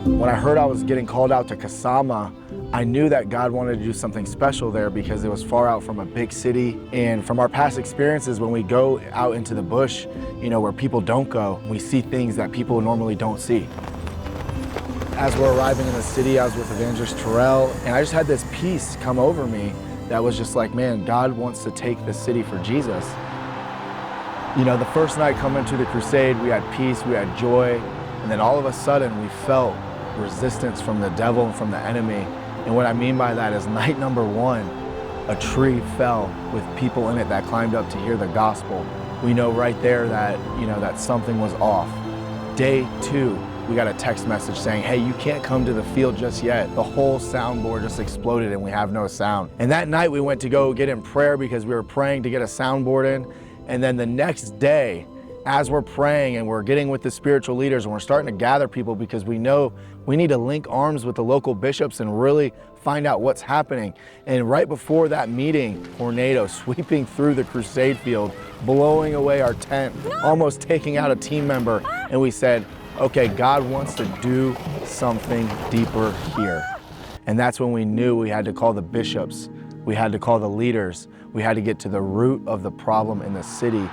When I heard I was getting called out to Kasama, I knew that God wanted to do something special there because it was far out from a big city. And from our past experiences, when we go out into the bush, where people don't go, we see things that people normally don't see. As we're arriving in the city, I was with Evangelist Joe, and I just had this peace come over me that was just like, man, God wants to take this city for Jesus. The first night coming to the crusade, we had peace, we had joy, and then all of a sudden we felt resistance from the devil and from the enemy. And what I mean by that is night number one, a tree fell with people in it that climbed up to hear the gospel. We know right there that, that something was off. Day two, we got a text message saying, hey, you can't come to the field just yet. The whole soundboard just exploded and we have no sound. And that night we went to go get in prayer because we were praying to get a soundboard in. And then the next day, as we're praying and we're getting with the spiritual leaders and we're starting to gather people because we know we need to link arms with the local bishops and really find out what's happening. And right before that meeting, tornado sweeping through the crusade field, blowing away our tent, almost taking out a team member. And we said, okay, God wants to do something deeper here. And that's when we knew we had to call the bishops, we had to call the leaders, we had to get to the root of the problem in the city.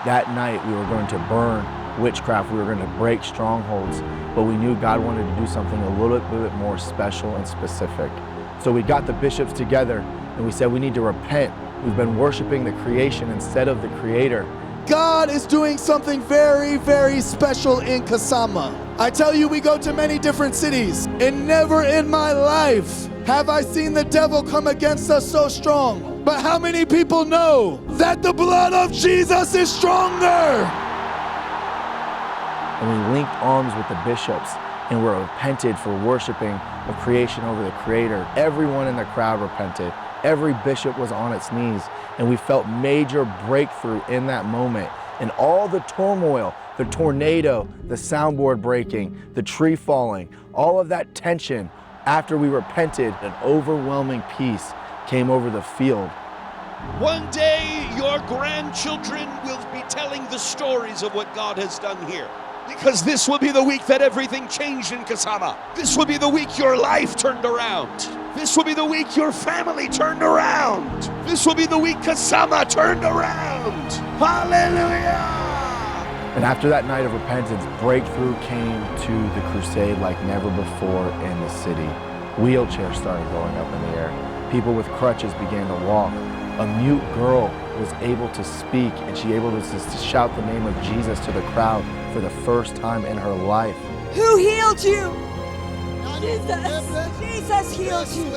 That night we were going to burn witchcraft, we were going to break strongholds, but we knew God wanted to do something a little bit more special and specific. So we got the bishops together and we said we need to repent. We've been worshiping the creation instead of the creator. God is doing something very, very special in Kasama. I tell you, we go to many different cities, and never in my life have I seen the devil come against us so strong. But how many people know that the blood of Jesus is stronger? And we linked arms with the bishops and were repented for worshiping the creation over the creator. Everyone in the crowd repented. Every bishop was on its knees, and we felt major breakthrough in that moment. And all the turmoil, the tornado, the soundboard breaking, the tree falling, all of that tension, after we repented, an overwhelming peace came over the field. One day your grandchildren will be telling the stories of what God has done here. Because this will be the week that everything changed in Kasama. This will be the week your life turned around. This will be the week your family turned around. This will be the week Kasama turned around. Hallelujah! And after that night of repentance, breakthrough came to the crusade like never before in the city. Wheelchairs started going up in the air. People with crutches began to walk. A mute girl was able to speak, and she able to shout the name of Jesus to the crowd for the first time in her life. Who healed you? Jesus. Jesus healed you.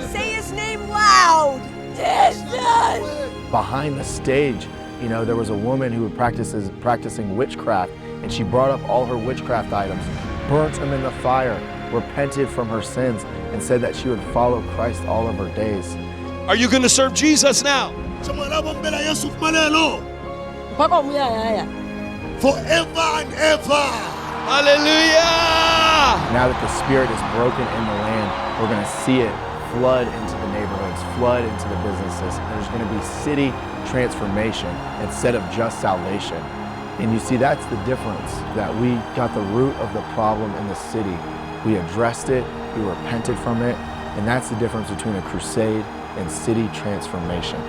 Say his name loud. Jesus. Behind the stage, there was a woman who practicing witchcraft, and she brought up all her witchcraft items, burnt them in the fire, repented from her sins, and said that she would follow Christ all of her days. Are you going to serve Jesus now? Forever and ever. Hallelujah! Now that the Spirit is broken in the land, we're going to see it flood into the neighborhoods, flood into the businesses. There's going to be city transformation instead of just salvation. And you see, that's the difference, that we got the root of the problem in the city. We addressed it, we repented from it, and that's the difference between a crusade and city transformation.